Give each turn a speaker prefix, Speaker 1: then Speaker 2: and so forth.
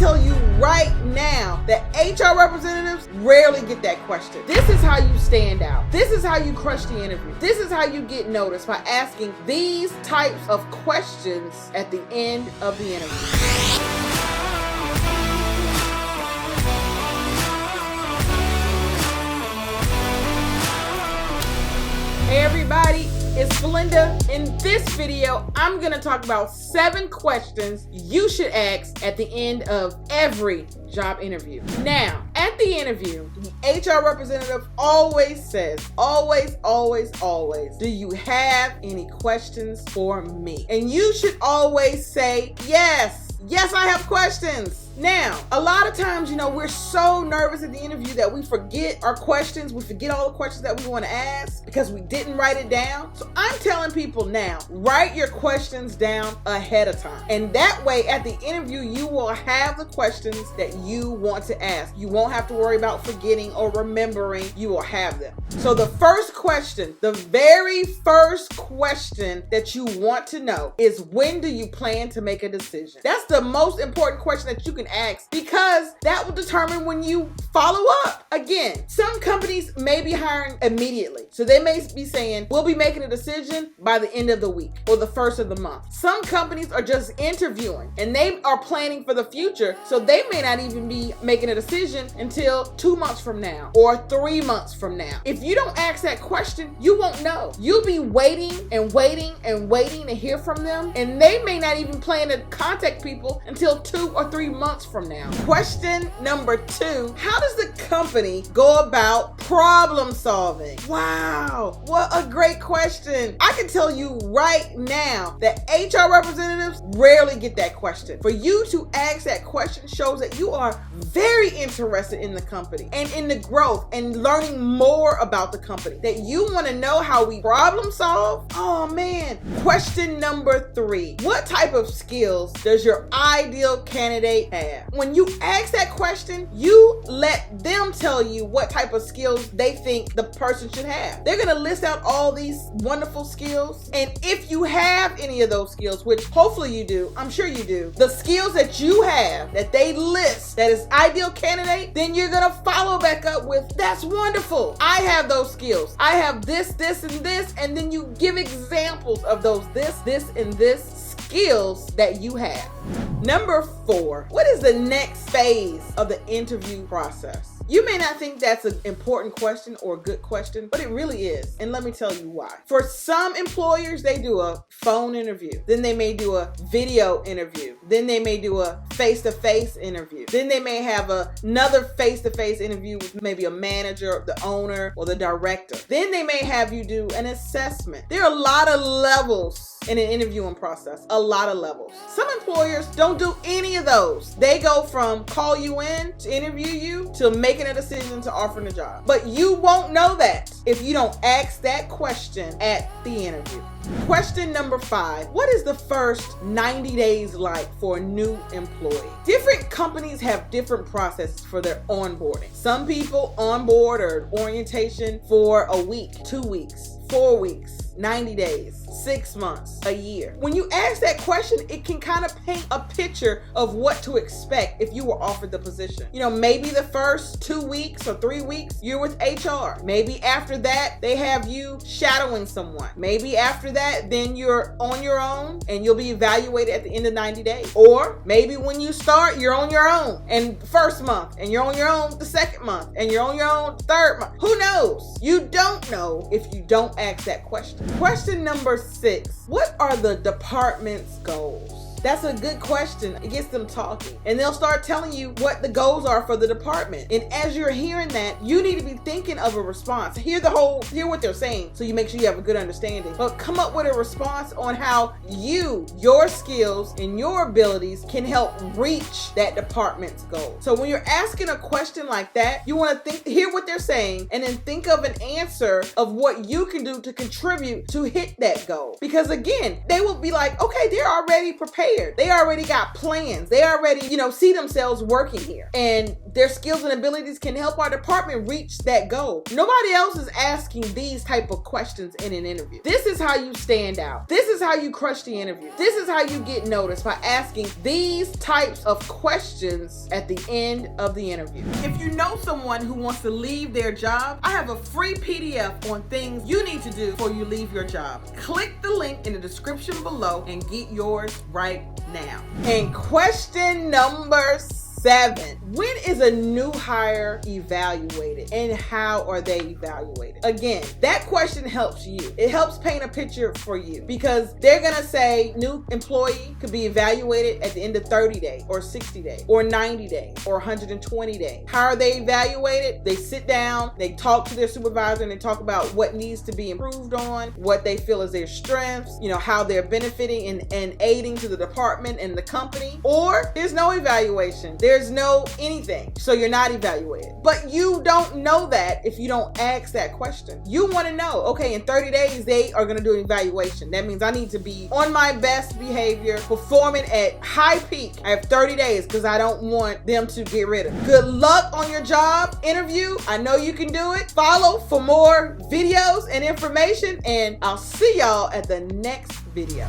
Speaker 1: tell you right now that HR representatives rarely get that question. This is how you stand out. This is how you crush the interview. This is how you get noticed, by asking these types of questions at the end of the interview. Hey everybody, it's Belinda. In this video, I'm gonna talk about 7 questions you should ask at the end of every job interview. Now, at the interview, the HR representative always says, always, do you have any questions for me? And you should always say, yes, I have questions. Now, a lot of times, we're so nervous at the interview that we forget our questions. We forget all the questions that we want to ask because we didn't write it down. So I'm telling people now, write your questions down ahead of time. And that way, at the interview, you will have the questions that you want to ask. You won't have to worry about forgetting or remembering. You will have them. So the first question, the very first question that you want to know is, when do you plan to make a decision? That's the most important question that you can ask, because that will determine when you follow up. Again, some companies may be hiring immediately. So they may be saying, we'll be making a decision by the end of the week or the first of the month. Some companies are just interviewing and they are planning for the future. So they may not even be making a decision until 2 months from now or 3 months from now. If you don't ask that question, you won't know. You'll be waiting to hear from them, and they may not even plan to contact people until 2 or 3 months from now. Question number 2, how does the company go about problem solving? Wow, what a great question. I can tell you right now that HR representatives rarely get that question. For you to ask that question shows that you are very interested in the company and in the growth and learning more about the company, that you want to know how we problem solve. Oh man. Question number 3, what type of skills does your ideal candidate have? When you ask that question, you let them tell you what type of skills they think the person should have. They're going to list out all these wonderful skills. And if you have any of those skills, which hopefully you do, I'm sure you do, the skills that you have that they list that is ideal candidate, then you're going to follow back up with, that's wonderful. I have those skills. I have this, and this. And then you give examples of those this, and this skills that you have. Number 4, what is the next phase of the interview process? You may not think that's an important question or a good question, but it really is. And let me tell you why. For some employers, they do a phone interview. Then they may do a video interview. Then they may do a face-to-face interview. Then they may have another face-to-face interview with maybe a manager, the owner, or the director. Then they may have you do an assessment. There are a lot of levels in an interviewing process, a lot of levels. Some employers don't do any of those. They go from call you in to interview you to making a decision to offering a job. But you won't know that if you don't ask that question at the interview. Question number 5, what is the first 90 days like for a new employee? Different companies have different processes for their onboarding. Some people onboard or orientation for a week, 2 weeks, 4 weeks, 90 days, 6 months, a year. When you ask that question, it can kind of paint a picture of what to expect if you were offered the position. Maybe the first 2 weeks or 3 weeks, you're with HR. Maybe after that, they have you shadowing someone. Maybe after that, then you're on your own and you'll be evaluated at the end of 90 days. Or maybe when you start, you're on your own and the first month, and you're on your own the second month, and you're on your own the third month. Who knows? You don't know if you don't ask that question. Question number 6, what are the department's goals? That's a good question. It gets them talking, and they'll start telling you what the goals are for the department. And as you're hearing that, you need to be thinking of a response. Hear what they're saying, so you make sure you have a good understanding. But come up with a response on how your skills and your abilities can help reach that department's goal. So when you're asking a question like that, you want to hear what they're saying, and then think of an answer of what you can do to contribute to hit that goal. Because again, they will be like, okay, they're already prepared. prepared. They already got plans. They already, see themselves working here. And their skills and abilities can help our department reach that goal. Nobody else is asking these type of questions in an interview. This is how you stand out. This is how you crush the interview. This is how you get noticed, by asking these types of questions at the end of the interview. If you know someone who wants to leave their job, I have a free PDF on things you need to do before you leave your job. Click the link in the description below and get yours right now. And question number 7. When is a new hire evaluated, and how are they evaluated? Again, that question helps you. It helps paint a picture for you, because they're gonna say new employee could be evaluated at the end of 30 days or 60 days or 90 days or 120 days. How are they evaluated? They sit down, they talk to their supervisor, and they talk about what needs to be improved on, what they feel is their strengths, how they're benefiting and aiding to the department and the company. Or there's no evaluation. There's no anything. So you're not evaluated. But you don't know that if you don't ask that question. You want to know, okay, in 30 days, they are going to do an evaluation. That means I need to be on my best behavior, performing at high peak. I have 30 days because I don't want them to get rid of me. Good luck on your job interview. I know you can do it. Follow for more videos and information, and I'll see y'all at the next video.